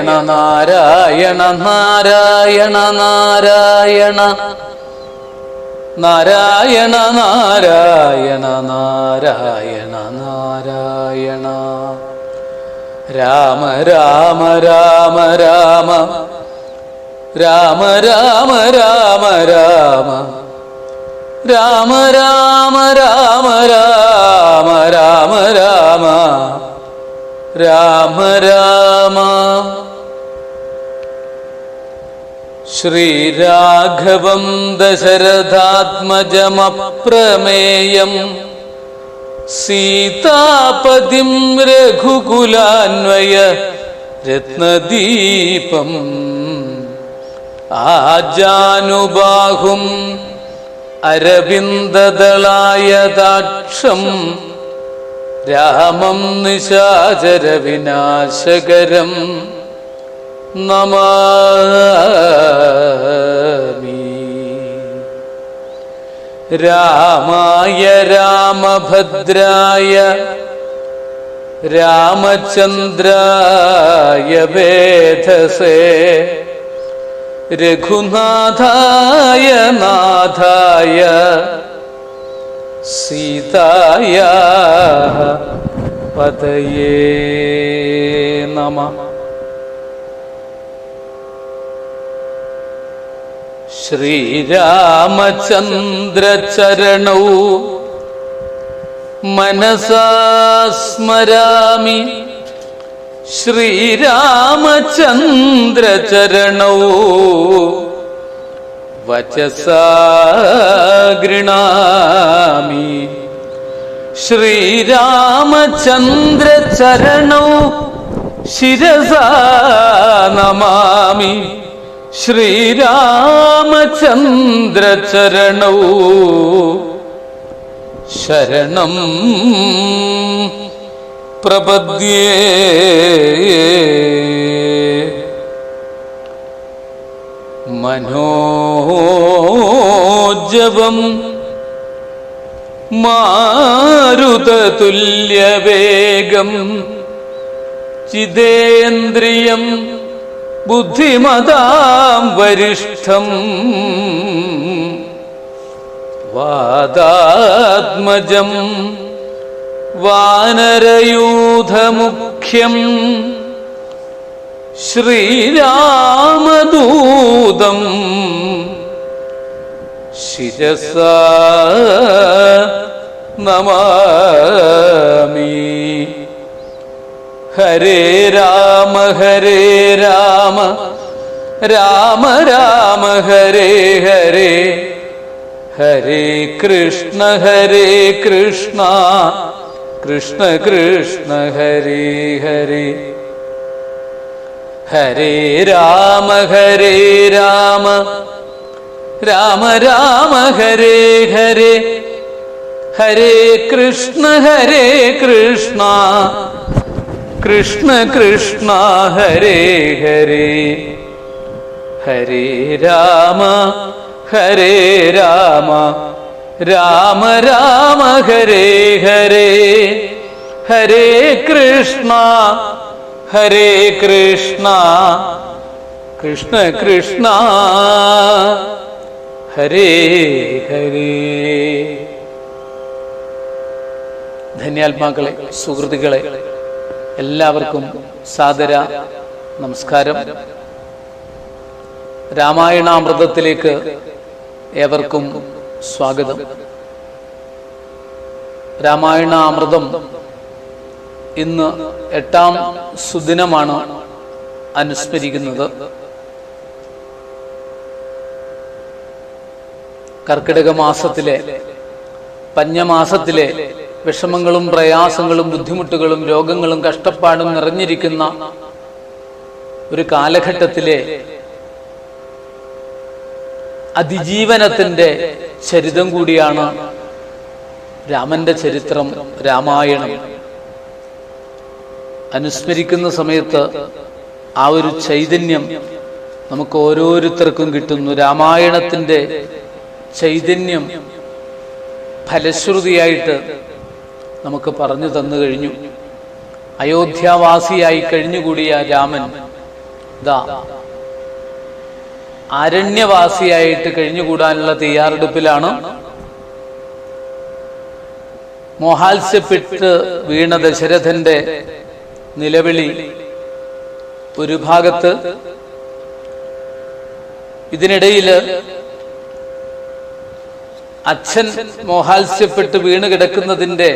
നാരായണ നാരായണ നാരായണ നാരായണ നാരായണ നാരായണ നാരായണ നാരായണ രാമ രാമ രാമ രാമ രാമ രാമ രാമ രാമ രാമ രാമ രാമ രാമ രാമ രാമ രാമ രാമ ശ്രീരാഘവം ദശരഥാത്മജമപ്രമേയം സീതാപതിം രഘുകുലാന്വയ രത്നദീപം ആജാനുബാഹും അരവിന്ദദളായതാക്ഷം രാമം നിശാചരവിനാശകരം നമാമി. രാമായ രാമഭദ്രായ രാമചന്ദ്രായ വേധസേ രഘുനാഥായ നാഥായ സീതായ പതയേ നമഃ. ശ്രീരാമചന്ദ്രചരണൗ മനസാ സ്മരാമി ശ്രീരാമചന്ദ്രചരണൗ വചസാ ഗൃണാമി. ശ്രീരാമചന്ദ്രചരണൗ ശിരസാ നമാമി. ശ്രീരാമചന്ദ്രചരണൗ ശരണം പ്രപദ്യേ. മനോജവം മാരുതതുല്യവേഗം ജിതേന്ദ്രിയം ബുദ്ധിമതാം വരിഷ്ഠം വാദാത്മജം വാനരയൂഥമുഖ്യം ശ്രീരാമദൂതം ശിരസാ നമാമി. ഹരേ രാമ ഹരേ രാമ രാമ രാമ ഹരേ ഹരേ ഹരേ കൃഷ്ണ കൃഷ്ണ കൃഷ്ണ ഹരേ ഹരേ. ഹരേ രാമ രാമ രാമ ഹരേ ഹരേ ഹരേ കൃഷ്ണ കൃഷ്ണ കൃഷ്ണ ഹരേ ഹരേ. ഹരേ രാമ രാമ രാമ ഹരേ ഹരേ ഹരേ കൃഷ്ണ കൃഷ്ണ കൃഷ്ണ ഹരേ ഹരേ. ധന്യാത്മാക്കളെ, സുഹൃത്തുക്കളെ, എല്ലാവർക്കും സാദര നമസ്കാരം. രാമായണാമൃതത്തിലേക്ക് ഏവർക്കും സ്വാഗതം. രാമായണാമൃതം ഇന്ന് 8ാം സുദിനമാണ് അനുസ്മരിക്കുന്നത്. കർക്കിടക മാസത്തിലെ പഞ്ഞമാസത്തിലെ വിഷമങ്ങളും പ്രയാസങ്ങളും ബുദ്ധിമുട്ടുകളും രോഗങ്ങളും കഷ്ടപ്പാടും നിറഞ്ഞിരിക്കുന്ന ഒരു കാലഘട്ടത്തിലെ അതിജീവനത്തിൻ്റെ ചരിതം കൂടിയാണ് രാമന്റെ ചരിത്രം, രാമായണം. അനുസ്മരിക്കുന്ന സമയത്ത് ആ ഒരു ചൈതന്യം നമുക്ക് ഓരോരുത്തർക്കും കിട്ടുന്നു. രാമായണത്തിൻ്റെ ചൈതന്യം ഫലശ്രുതിയായിട്ട് നമുക്ക് പറഞ്ഞു തന്നു കഴിഞ്ഞു. അയോധ്യാവാസിയായി കഴിഞ്ഞുകൂടിയ രാമൻ ദാ അരണ്യവാസിയായിട്ട് കഴിഞ്ഞുകൂടാനുള്ള തയ്യാറെടുപ്പിലാണ്. മോഹാത്സ്യപ്പെട്ട് വീണ ദശരഥന്റെ നിലവിളി ഒരു ഭാഗത്ത്, ഇതിനിടയില് അച്ഛൻ മോഹാത്സ്യപ്പെട്ട് വീണ് കിടക്കുന്നതിന്റെ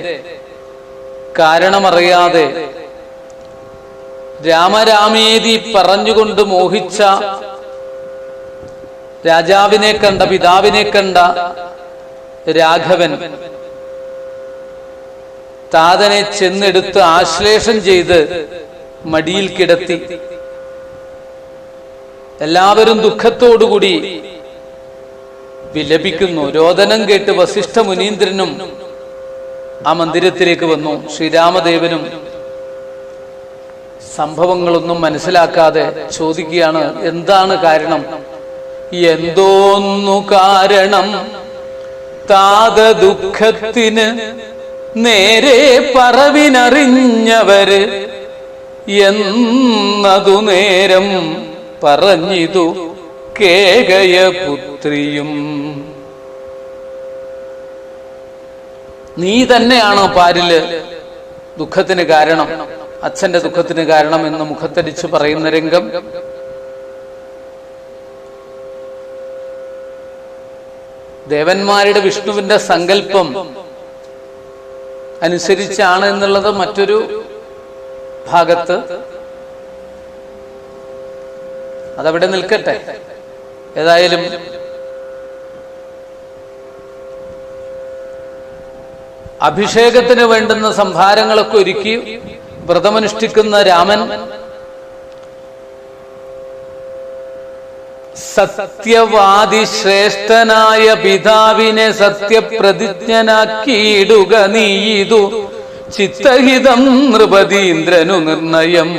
കാരണമറിയാതെ രാമരാമേതി പറഞ്ഞുകൊണ്ട് മോഹിച്ച രാജാവിനെ കണ്ട, പിതാവിനെ കണ്ട രാഘവൻ താതനെ ചെന്നെടുത്ത് ആശ്ലേഷം ചെയ്ത് മടിയിൽ കിടത്തി. എല്ലാവരും ദുഃഖത്തോടുകൂടി വിലപിക്കുന്നു. രോദനം കേട്ട് വസിഷ്ഠ മുനീന്ദ്രനും ആ മന്ദിരത്തിലേക്ക് വന്നു. ശ്രീരാമദേവനും സംഭവങ്ങളൊന്നും മനസ്സിലാക്കാതെ ചോദിക്കുകയാണ്, എന്താണ് കാരണം? എന്തോന്നു കാരണം താത ദുഃഖത്തിന് നേരെ പറവിനറിഞ്ഞവര് എന്നതു നേരം പറഞ്ഞിതു കേകയപുത്രിയും. നീ തന്നെയാണ് പാരില് ദുഃഖത്തിന് കാരണം, അച്ഛന്റെ ദുഃഖത്തിന് കാരണം എന്ന് മുഖത്തടിച്ച് പറയുന്ന രംഗം ദേവന്മാരുടെ വിഷ്ണുവിന്റെ സങ്കല്പം അനുസരിച്ചാണ് എന്നുള്ളത് മറ്റൊരു ഭാഗത്ത്. അതവിടെ നിൽക്കട്ടെ. ഏതായാലും അഭിഷേകത്തിന് വേണ്ടുന്ന സംഭാരങ്ങളൊക്കെ ഒരുക്കി വ്രതമനുഷ്ഠിക്കുന്ന രാമൻ സത്യവാദി ശ്രേഷ്ഠനായ പിതാവിനെ സത്യപ്രതിജ്ഞനാക്കിയിടുക നീയിതു ചിത്തഹിതം നൃപതീന്ദ്രനു നിർണയം.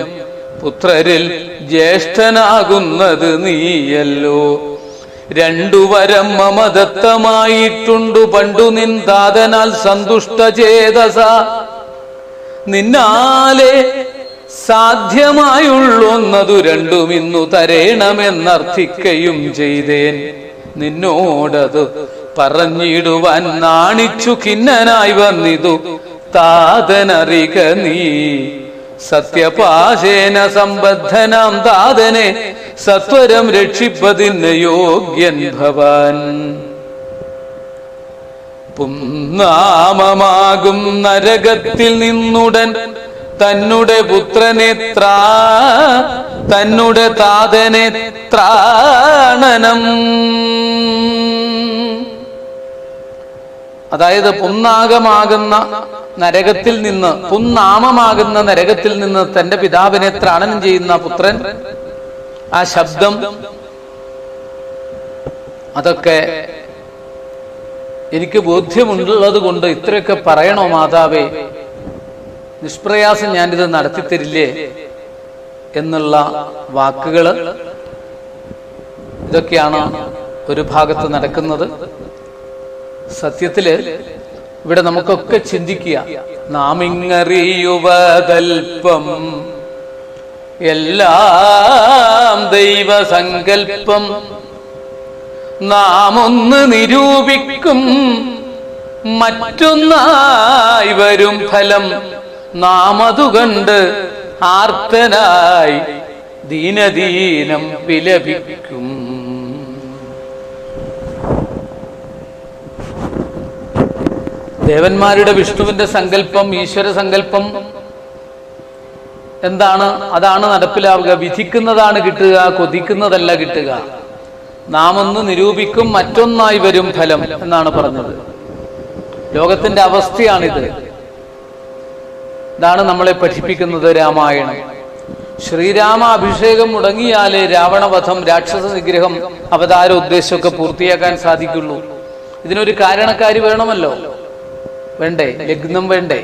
പുത്രരിൽ ജ്യേഷ്ഠനാകുന്നത് നീയല്ലോ. രണ്ടു വരം മമദത്തമായിട്ടുണ്ടു പണ്ടു നിൻ താതനാൽ സന്തുഷ്ടചേതസ. നിന്നാലെ സാധ്യമായുള്ളൊന്നതു രണ്ടും ഇന്നു തരേണമെന്നർത്ഥിക്കയും ചെയ്തേൻ. നിന്നോടത് പറഞ്ഞിടുവാൻ നാണിച്ചു ഖിന്നനായി വന്നിതു താതനറിക നീ. സത്യപാശേന സംബദ്ധനാം താതനെ സത്വരം രക്ഷിപ്പതിന് യോഗ്യൻ ഭവാൻ. പുന്നാമമാകും നരകത്തിൽ നിന്നുടൻ തന്നുടെ പുത്രനെ തന്നുടെ താതനെ ത്രാണനം. അതായത് പുന്നാഗമാകുന്ന നരകത്തിൽ നിന്ന്, പുന്നാമമാകുന്ന നരകത്തിൽ നിന്ന് തന്റെ പിതാവിനെ ത്രാണനം ചെയ്യുന്ന പുത്രൻ, ആ ശബ്ദം, അതൊക്കെ എനിക്ക് ബോധ്യമുള്ളത് കൊണ്ട് ഇത്രയൊക്കെ പറയണോ മാതാവേ? നിഷ്പ്രയാസം ഞാനിത് നടത്തിത്തരില്ലേ എന്നുള്ള വാക്കുകള്, ഇതൊക്കെയാണ് ഒരു ഭാഗത്ത് നടക്കുന്നത്. സത്യത്തില് ഇവിടെ നമുക്കൊക്കെ ചിന്തിക്കുക, നാം ഇങ്ങറിയുവതൽപ്പം എല്ലാം ദൈവസങ്കൽപ്പം. നാം ഒന്ന് നിരൂപിക്കും മറ്റൊന്നായി വരും ഫലം. നാം അതുകണ്ട് ആർത്തനായി ദീനദീനം വിലപിക്കും. ദേവന്മാരുടെ വിഷ്ണുവിന്റെ സങ്കല്പം, ഈശ്വര സങ്കല്പം എന്താണ്? അതാണ് നടപ്പിലാവുക. വിധിക്കുന്നതാണ് കിട്ടുക, കൊതിക്കുന്നതല്ല കിട്ടുക. നാം ഒന്ന് നിരൂപിക്കും മറ്റൊന്നായി വരും ഫലം എന്നാണ് പറഞ്ഞത്. ലോകത്തിന്റെ അവസ്ഥയാണിത്. ഇതാണ് നമ്മളെ പഠിപ്പിക്കുന്നത് രാമായണം. ശ്രീരാമ അഭിഷേകം മുടങ്ങിയാലേ രാവണവധം, രാക്ഷസ നിഗ്രഹം, അവതാര ഉദ്ദേശമൊക്കെ പൂർത്തിയാക്കാൻ സാധിക്കുള്ളൂ. ഇതിനൊരു കാരണക്കാരി വേണമല്ലോ, വേണ്ടേ? ലഗ്നം വേണ്ടേ?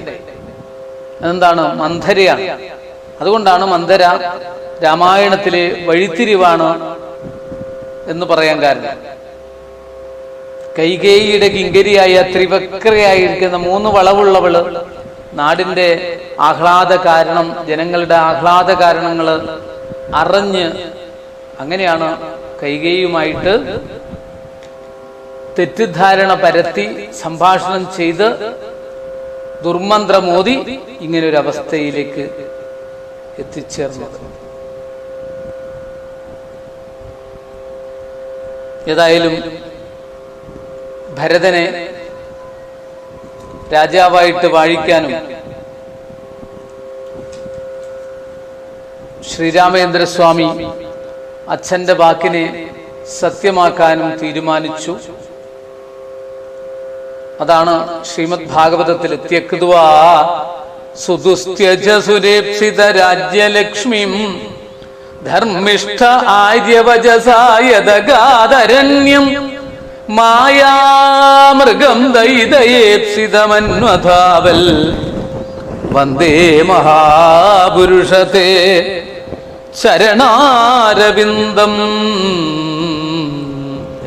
അതെന്താണ്? മന്ധരയാണ്. അതുകൊണ്ടാണ് മന്ധര രാമായണത്തിലെ വഴിത്തിരിവാണ് എന്ന് പറയാൻ കാരണം. കൈകേയിയുടെ കിങ്കരിയായ ത്രിവക്രയായിരിക്കുന്ന 3 വളവുള്ളവള്, നാടിന്റെ ആഹ്ലാദ കാരണം, ജനങ്ങളുടെ ആഹ്ലാദ കാരണങ്ങള് അറിഞ്ഞ് അങ്ങനെയാണ് കൈകേയിയുമായിട്ട് തെറ്റിദ്ധാരണ പരത്തി സംഭാഷണം ചെയ്ത് ദുർമന്ത്രമോദി ഇങ്ങനെ ഒരു അവസ്ഥയിലേക്ക് എത്തിച്ചേർന്നത്. ഏതായാലും ഭരതനെ രാജാവായിട്ട് വാഴിക്കാനും ശ്രീരാമചന്ദ്രസ്വാമി അച്ഛന്റെ വാക്കിനെ സത്യമാക്കാനും തീരുമാനിച്ചു. അതാണ് ശ്രീമദ് ഭാഗവതത്തിൽ ത്യക്ത്വാ സുദുസ്ത്യജ സുരേപ്സിത രാജ്യലക്ഷ്മീം ധർമ്മിഷ്ഠ ആര്യവജസായദഗാദരണ്യം മായാമൃഗം ദൈതയേപ്സിതമന്വധാവൽ വന്ദേ മഹാപുരുഷത്തെ ശരണാരവിന്ദം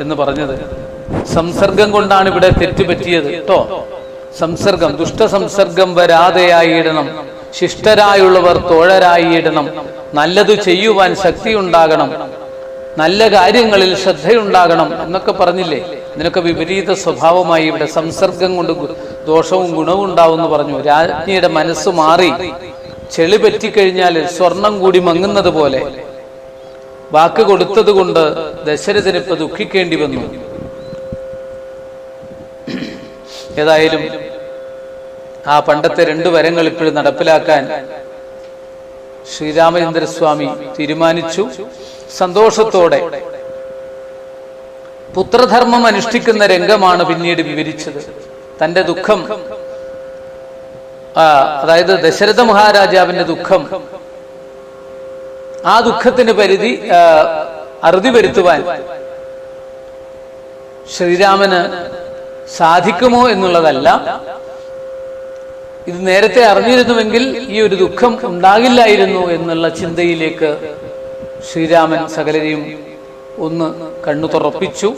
എന്ന് പറഞ്ഞത് സംസർഗം കൊണ്ടാണ് ഇവിടെ തെറ്റുപറ്റിയത് കേട്ടോ. സംസർഗം, ദുഷ്ടസംസർഗം വരാതെയായിടണം, ശിഷ്ടരായുള്ളവർ തോഴരായിടണം, നല്ലത് ചെയ്യുവാൻ ശക്തി ഉണ്ടാകണം, നല്ല കാര്യങ്ങളിൽ ശ്രദ്ധയുണ്ടാകണം എന്നൊക്കെ പറഞ്ഞില്ലേ. ഇതിനൊക്കെ വിപരീത സ്വഭാവമായി ഇവിടെ സംസർഗം കൊണ്ട് ദോഷവും ഗുണവും ഉണ്ടാവും എന്ന് പറഞ്ഞു. രാജ്ഞിയുടെ മനസ്സ് മാറി ചെളി പറ്റിക്കഴിഞ്ഞാൽ സ്വർണം കൂടി മങ്ങുന്നത് പോലെ വാക്ക് കൊടുത്തത് കൊണ്ട് ദശരഥനിപ്പോ ദുഃഖിക്കേണ്ടി വന്നു. ഏതായാലും ആ പണ്ടത്തെ 2 വരങ്ങൾ ഇപ്പോഴും നടപ്പിലാക്കാൻ ശ്രീരാമചന്ദ്രസ്വാമി തീരുമാനിച്ചു. സന്തോഷത്തോടെ പുത്രധർമ്മം അനുഷ്ഠിക്കുന്ന രംഗമാണ് പിന്നീട് വിവരിച്ചത്. തന്റെ ദുഃഖം, അതായത് ദശരഥ മഹാരാജാവിന്റെ ദുഃഖം, ആ ദുഃഖത്തിന് അറുതി വരുത്തുവാൻ ശ്രീരാമന് സാധിക്കുമോ എന്നുള്ളതല്ല. ഇത് നേരത്തെ അറിഞ്ഞിരുന്നുവെങ്കിൽ ഈ ഒരു ദുഃഖം ഉണ്ടാകില്ലായിരുന്നു എന്നുള്ള ചിന്തയിലേക്ക് ശ്രീരാമൻ സകലരെയും ഒന്ന് കണ്ണു തുറപ്പിച്ചു.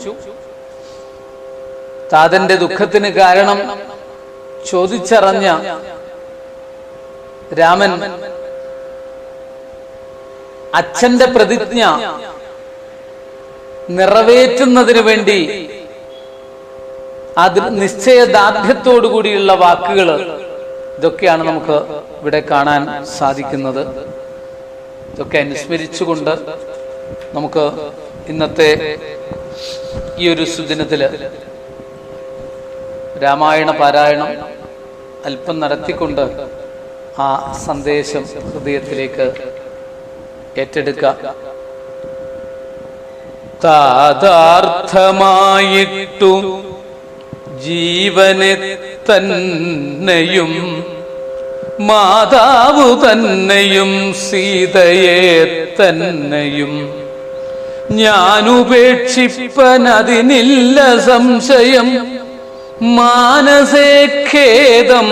താതന്റെ ദുഃഖത്തിന് കാരണം ചോദിച്ചറിഞ്ഞ രാമൻ അച്ഛന്റെ പ്രതിജ്ഞ നിറവേറ്റുന്നതിന് വേണ്ടി അത് നിശ്ചയദാർഢ്യത്തോടുകൂടിയുള്ള വാക്കുകൾ, ഇതൊക്കെയാണ് നമുക്ക് ഇവിടെ കാണാൻ സാധിക്കുന്നത്. ഇതൊക്കെ അനുസ്മരിച്ചുകൊണ്ട് നമുക്ക് ഇന്നത്തെ ഈ ഒരു സുദിനത്തില് രാമായണ പാരായണം അല്പം നടത്തിക്കൊണ്ട് ആ സന്ദേശം ഹൃദയത്തിലേക്ക് ഏറ്റെടുക്കാം. താതാർത്ഥമായിട്ടു ജീവനെ തന്നെയും മാതാവു തന്നെയും സീതയെ തന്നെയും ഞാനുപേക്ഷിപ്പനതിനില്ല സംശയം, മാനസേ ഖേദം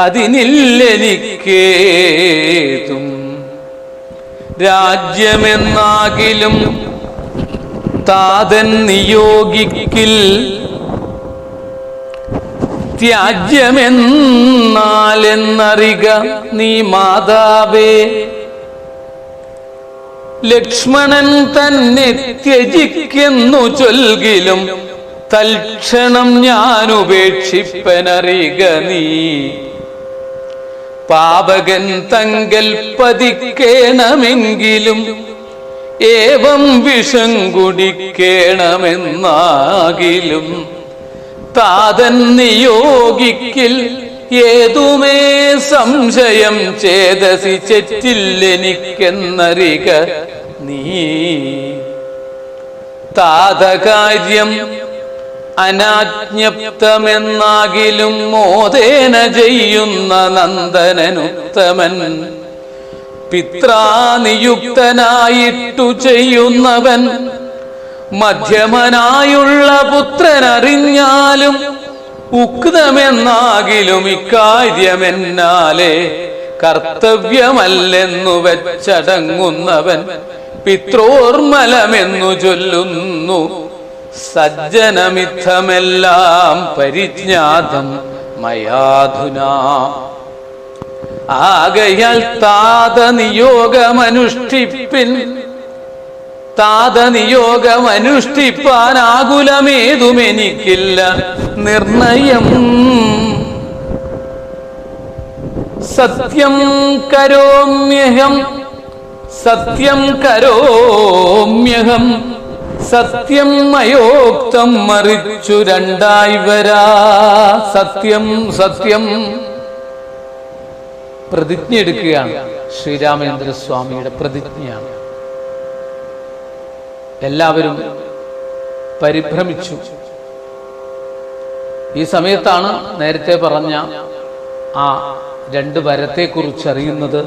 അതിനില്ലെനിക്കേതും. രാജ്യമെന്നാകിലും താതൻ നിയോഗിക്കിൽ, ത്യാജ്യമെന്നാലെന്നറിക നീ മാതാവേ. ലക്ഷ്മണൻ തന്നെ ത്യജിക്കുന്നു ചൊൽകിലും തൽക്ഷണം ഞാനുപേക്ഷിപ്പനറിക നീ. പാപകൻ തങ്കൽ പതിക്കേണമെങ്കിലും ഏവം വിഷം കുടിക്കേണമെന്നാകിലും താതൻ നിയോഗിക്കിൽ ഏതുമേ സംശയം ചേതസി ചെറ്റില്ലെനിക്കെന്നറിക നീ. താതകാര്യം അനാജ്ഞപ്തമെന്നാകിലും മോദേന ചെയ്യുന്ന നന്ദനനുത്തമൻ, പിത്രാനിയുക്തനായിട്ടു ചെയ്യുന്നവൻ, മധ്യമനായുള്ള പുത്രനറിഞ്ഞാലും ഉക്തമെന്നാകിലും ഇക്കാര്യമെന്നാലെ കർത്തവ്യമല്ലെന്നു വെച്ചടങ്ങുന്നവൻ, പിത്രോർമലമെന്നു ചൊല്ലുന്നു. സജ്ജനമിത്തമെല്ലാം പരിജ്ഞാതം മയാധുനാ. ആകയാൽ താതനിയോഗമനുഷ്ഠിപ്പാൻ ആകുലമേതുമെനിക്കില്ല നിർണയം. സത്യം കരോമ്യഹം സത്യം മയോക്തം മറിച്ചു രണ്ടായി വരാ. സത്യം സത്യം പ്രതിജ്ഞ എടുക്കുകയാണ്. ശ്രീരാമചന്ദ്രസ്വാമിയുടെ പ്രതിജ്ഞയാണ്. എല്ലാവരും പരിഭ്രമിച്ചു. ഈ സമയത്താണ് നേരത്തെ പറഞ്ഞ ആ 2 വരത്തെക്കുറിച്ചറിയുന്നത്.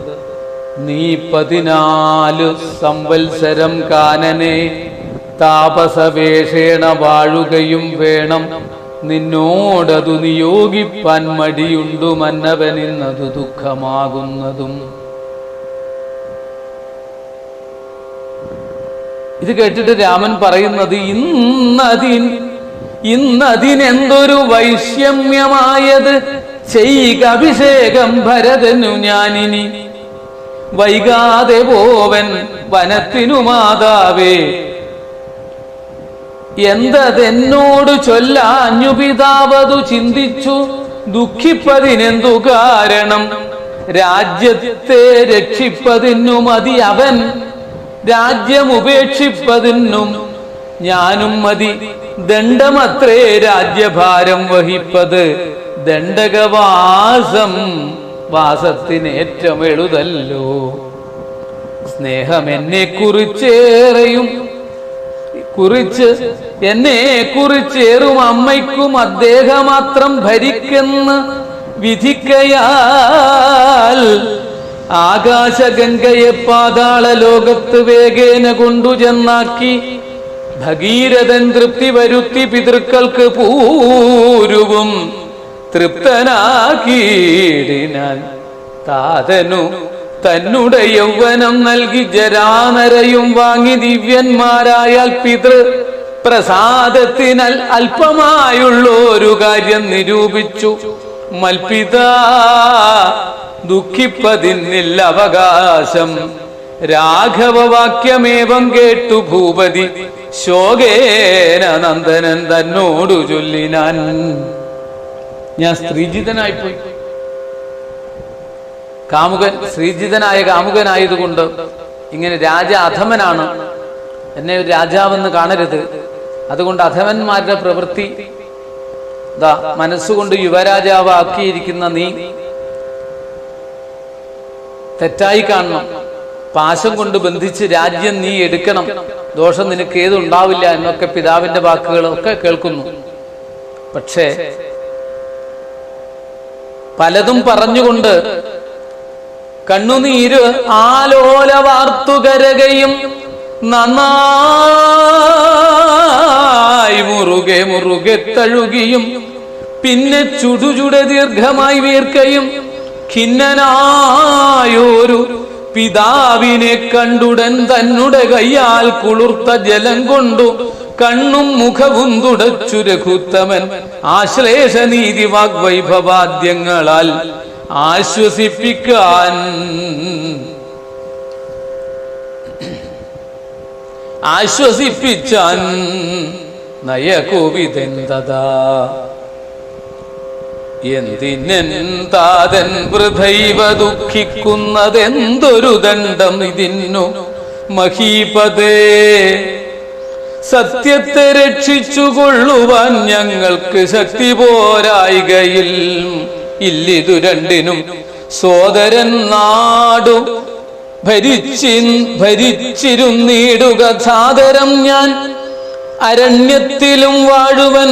നീ 14 സംവത്സരം കാനനെ താപസവേഷേണ വാഴുകയും വേണം. നിന്നോടതു നിയോഗിപ്പാൻ മടിയുണ്ടു മന്നവനിന്നതു ദുഃഖമാകുന്നതും. ഇത് കേട്ടിട്ട് രാമൻ പറയുന്നത്, ഇന്നതിനെന്തൊരു വൈഷമ്യമായത്. ചെയ്യുക അഭിഷേകം ഭരതനു ഞാനിനി. വൈകാതെ പോവൻ വനത്തിനു മാതാവേ. എന്തതെന്നോട് ചൊല്ലാഞ്ഞു പിതാവതു ചിന്തിച്ചു ദുഃഖിപ്പതിനെന്തു കാരണം. രാജ്യത്തെ രക്ഷിപ്പതിനു മതി അവൻ, രാജ്യം ഉപേക്ഷിപ്പതിനും ഞാനും മതി. ദണ്ഡമത്രേ രാജ്യഭാരം വഹിപ്പത്. വാസത്തിനേറ്റം എളുതല്ലോ. സ്നേഹം എന്നെ കുറിച്ചേറും അമ്മയ്ക്കും അദ്ദേഹമാത്രം ഭരിക്കെന്ന് വിധിക്കയാൽ ആകാശഗംഗയെ പാതാള ലോകത്ത് വേഗേന കൊണ്ടുചെന്നാക്കി ഭഗീരഥൻ തൃപ്തി വരുത്തി പിതൃക്കൾക്ക് പൂരുവും തൃപ്തനാക്കിയിടിനാൻ. താതനു തന്നുടെ യൗവനം നൽകി ജരാനരയും വാങ്ങി ദിവ്യന്മാരായാൽ പിതൃ പ്രസാദത്തിനാൽ അല്പമായുള്ളൊരു കാര്യം നിരൂപിച്ചു. മൽപിതാ ദുഃഖിപ്പതിന്നില്ല അവകാശം. രാഘവവാക്യമേവം കേട്ടു ഭൂപതി ശോകേന നന്ദനൻ തന്നോടു ചൊല്ലിനാൻ. ഞാൻ സ്ത്രീജിതനായിപ്പോയി. ശ്രീജിതനായ കാമുകനായതുകൊണ്ട് ഇങ്ങനെ അധമനാണ്, എന്നെ ഒരു രാജാവെന്ന് കാണരുത്. അതുകൊണ്ട് അധമന്മാരുടെ പ്രവൃത്തി മനസ്സുകൊണ്ട് യുവരാജാവാക്കിയിരിക്കുന്ന നീ തെറ്റായി കാണണം. പാശം കൊണ്ട് ബന്ധിച്ച് രാജ്യം നീ എടുക്കണം, ദോഷം നിനക്ക് ഏതുണ്ടാവില്ല എന്നൊക്കെ പിതാവിന്റെ വാക്കുകളൊക്കെ കേൾക്കുന്നു. പക്ഷേ പലതും പറഞ്ഞുകൊണ്ട് കണ്ണുനീര് ആലോല വാർത്തുകരകയും നന്നായി മുറുകെ തഴുകിയും പിന്നെ ചുടുചുട ദീർഘമായി വീർക്കയും ഖിന്നനായൊരു പിതാവിനെ കണ്ടുടൻ തന്നുടെ കയ്യാൽ കുളിർത്ത ജലം കൊണ്ടു കണ്ണും മുഖവും തുടച്ചു രഘുത്തമൻ ആശ്ലേഷ നീതി വാഗ്വൈഭവാദ്യങ്ങളാൽ ആശ്വസിപ്പിച്ചാൻ നയകോവിദന്തദാ. എന്തിനെന്താതൻ വൃഥൈവ ദുഃഖിക്കുന്നതെന്തൊരു ദണ്ഡം ഇതിന്നു മഹീപതേ. സത്യത്തെ രക്ഷിച്ചുകൊള്ളുവാൻ ഞങ്ങൾക്ക് ശക്തി പോരായികയിൽ ഇല്ലിതു രണ്ടിനും. സോദരൻ നാടു ഭരിച്ചിരുന്നിടുക സാദരം ഞാൻ. അരണ്യത്തിലും വാഴുവൻ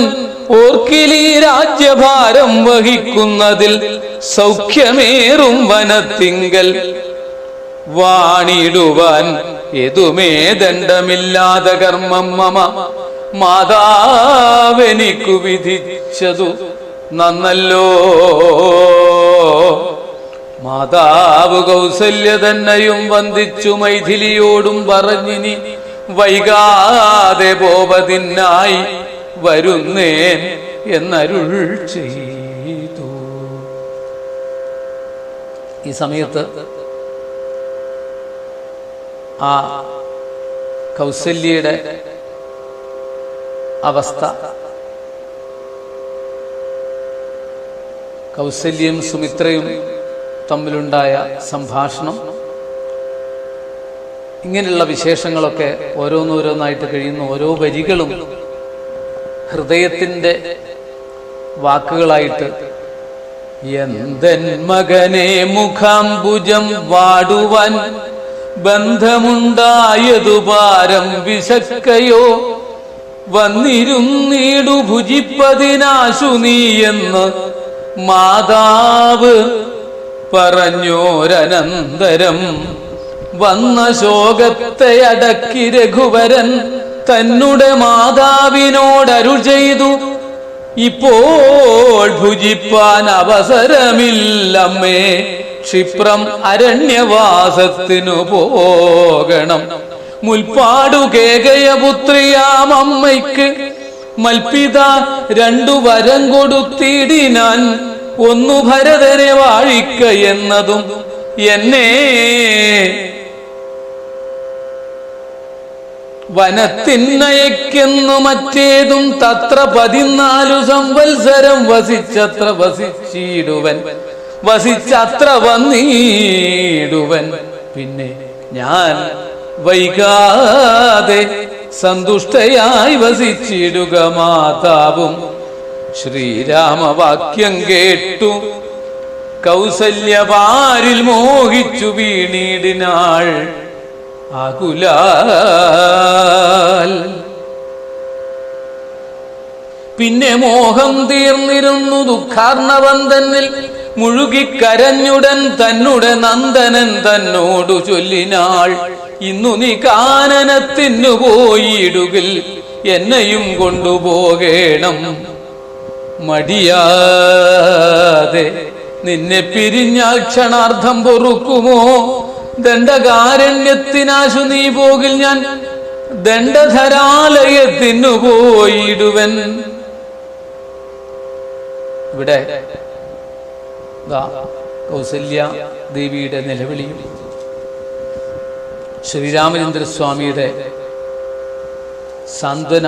ഓർക്കിലീ രാജ്യഭാരം വഹിക്കുന്നതിൽ സൗഖ്യമേറും വനത്തിങ്കൽ വാണിടുവാൻ ഏതുമേ ദണ്ഡമില്ലാതെ കർമ്മം മമ മാതാവെനിക്കു വിധിച്ചതു നന്നല്ലോ. മാതാവ് കൗസല്യ തന്നെയും വന്ദിച്ചു മൈഥിലിയോടും പറഞ്ഞിനി വൈകാതെ പോവതിനായി വരുന്നേൻ എന്നരുൾ ചെയ്തു. ഈ സമയത്ത് ആ കൗസല്യയുടെ അവസ്ഥ, കൗസല്യയും സുമിത്രയും തമ്മിലുണ്ടായ സംഭാഷണം, ഇങ്ങനെയുള്ള വിശേഷങ്ങളൊക്കെ ഓരോന്നോരോന്നായിട്ട് കഴിയുന്ന ഓരോ വരികളും ഹൃദയത്തിൻ്റെ വാക്കുകളായിട്ട് എന്തൻ മകനെ മുഖാംബുജം വാടുവാൻ ബന്ധമുണ്ടായതു പാരം വിശക്കയോ വന്നിരുന്നീടു ഭുജിപ്പതിനാശു നീ എന്ന് മാതാവ് പറഞ്ഞോരനന്തരം വന്ന ശോകത്തെ അടക്കി രഘുവരൻ തന്നുടെ മാതാവിനോടരുൾ ചെയ്തു, ഇപ്പോൾ ഭുജിപ്പാൻ അവസരമില്ലമ്മേ, ക്ഷിപ്രം അരണ്യവാസത്തിനു പോകണം. മുൽപ്പാടു കേകയപുത്രിയാമമ്മയ്ക്ക് മൽപിത 2 വരം കൊടുത്തിടിനാൻ, ഒന്നു ഭരതനെ വാഴിക്ക എന്നതും എന്നെ വനത്തിന്നയക്കെന്നു മറ്റേതും തത്ര 14 സംവത്സരം വസിച്ചത്ര വസിച്ചിടുവൻ, വസിച്ചത്ര വന്നിടുവൻ. പിന്നെ ഞാൻ വൈകാതെ സന്തുഷ്ടയായി വസിച്ചിടുക. മാതാവും ശ്രീരാമവാക്യം കേട്ടു കൗസല്യവാരിൽ മോഹിച്ചു വീണിടിനാൾ ആകുലാൽ. പിന്നെ മോഹം തീർന്നിരുന്നു ദുഃഖാർണവൻ തന്നിൽ മുഴുകിക്കരഞ്ഞുടൻ തന്നുടെ നന്ദനൻ തന്നോടു ചൊല്ലിനാൾ, ഇന്നു നീ കാനനത്തിനു പോയിടുകിൽ എന്നെയും കൊണ്ടുപോകേണം. മടിയാതെ നിന്നെ പിരിഞ്ഞാൽ ക്ഷണാർത്ഥം പൊറുക്കുമോ? ദണ്ഡകാരണ്യത്തിനാശു നീ പോകിൽ ഞാൻ ദണ്ഡധരാലയത്തിനു പോയിടുവൻ. ഇവിടെ കൗസല്യ ദേവിയുടെ നിലവിളിയും ശ്രീരാമചന്ദ്രസ്വാമിയുടെ സാന്ത്വന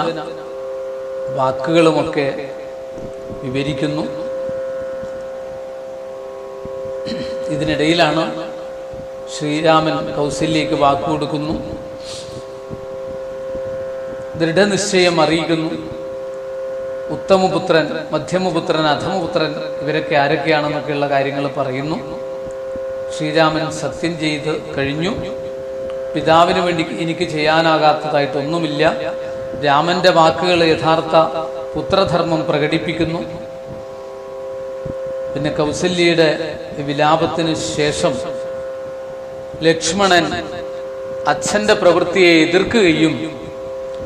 വാക്കുകളുമൊക്കെ വിവരിക്കുന്നു. ഇതിനിടയിലാണ് ശ്രീരാമൻ കൗസല്യയ്ക്ക് വാക്കുകൊടുക്കുന്നു, ദൃഢനിശ്ചയം അറിയിക്കുന്നു. ഉത്തമപുത്രൻ, മധ്യമപുത്രൻ, അധമപുത്രൻ ഇവരൊക്കെ ആരൊക്കെയാണെന്നൊക്കെയുള്ള കാര്യങ്ങൾ പറയുന്നു. ശ്രീരാമൻ സത്യം ചെയ്ത് കഴിഞ്ഞു. പിതാവിന് വേണ്ടി എനിക്ക് ചെയ്യാനാകാത്തതായിട്ടൊന്നുമില്ല. രാമന്റെ വാക്കുകൾ യഥാർത്ഥ പുത്രധർമ്മം പ്രകടിപ്പിക്കുന്നു. പിന്നെ കൗസല്യയുടെ വിലാപത്തിന് ശേഷം ലക്ഷ്മണൻ അച്ഛന്റെ പ്രവൃത്തിയെ എതിർക്കുകയും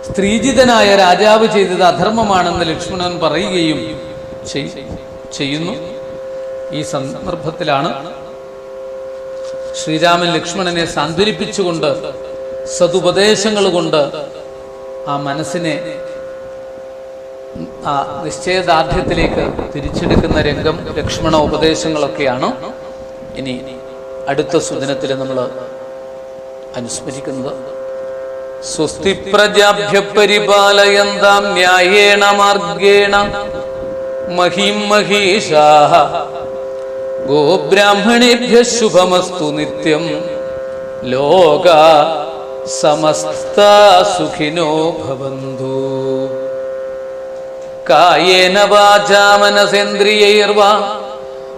സ്ത്രീജിതനായ രാജാവ് ചെയ്തത് അധർമ്മമാണെന്ന് ലക്ഷ്മണൻ പറയുകയും ചെയ്യുന്നു. ഈ സന്ദർഭത്തിലാണ് ശ്രീരാമൻ ലക്ഷ്മണനെ സാന്ത്വനിപ്പിച്ചുകൊണ്ട് സതുപദേശങ്ങൾ കൊണ്ട് ആ മനസ്സിനെ ആ നിശ്ചയദാർഢ്യത്തിലേക്ക് തിരിച്ചെടുക്കുന്ന രംഗം, ലക്ഷ്മണ ഉപദേശങ്ങളൊക്കെയാണ് ഇനി അടുത്ത സുദിനത്തിൽ നമ്മൾ അനുസ്മരിക്കുന്നത്. സ്വസ്തി പ്രജാഭ്യ പരിപാലയന്താം ന്യായേണ മാർഗേണ മഹീം മഹീഷാഃ ഗോബ്രാഹ്മണേഭ്യഃ ശുഭമസ്തു നിത്യം ലോകാ സമസ്താ സുഖിനോ ഭവന്തു. കായേന വാചാ മനസേന്ദ്രിയൈർവാ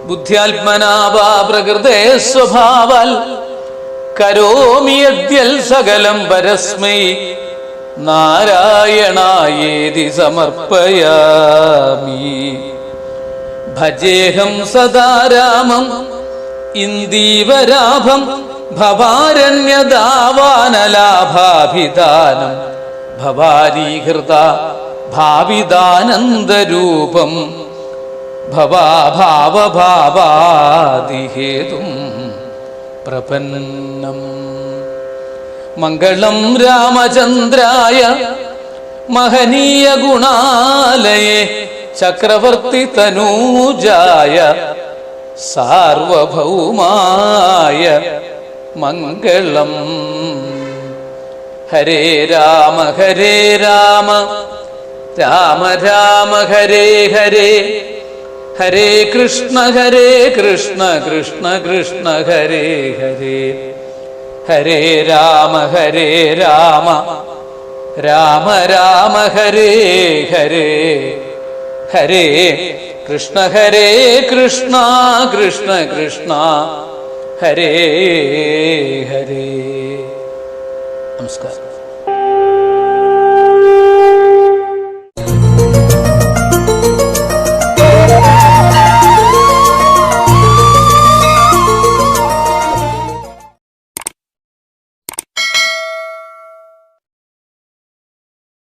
ബുദ്ധ്യാത്മനാ വാ പ്രകൃതേ സ്വഭാവാൽ കരോമി യദ്യൽ സകലം പരസ്മൈ നാരായണായേതി സമർപ്പയാമി. ഭജേഹം സദാ രാമം ഇന്ദീവരാഭം ഭവാരണ്യദാവാനലാഭാഭിധാനം ഭവാരീഹൃത ഭാവിദാനന്ദരൂപം ഭവാഭാവഭാവാദിഹേതും പ്രപന്നം. മംഗളം രാമചന്ദ്രായ മഹനീയ ഗുണാലയേ ചക്രവർത്തി തനൂജായ സാർവഭൗമായ മംഗളം. ഹരേ രാമ ഹരേ രാമ രാമ രാമ ഹരേ ഹരേ, ഹരേ കൃഷ്ണ കൃഷ്ണ കൃഷ്ണ ഹരേ ഹരേ, ഹരേ രാമ രാമ രാമ രാമ ഹരേ ഹരേ, ഹരേ കൃഷ്ണ കൃഷ്ണ കൃഷ്ണ ഹരേ ഹരേ. നമസ്കാരം.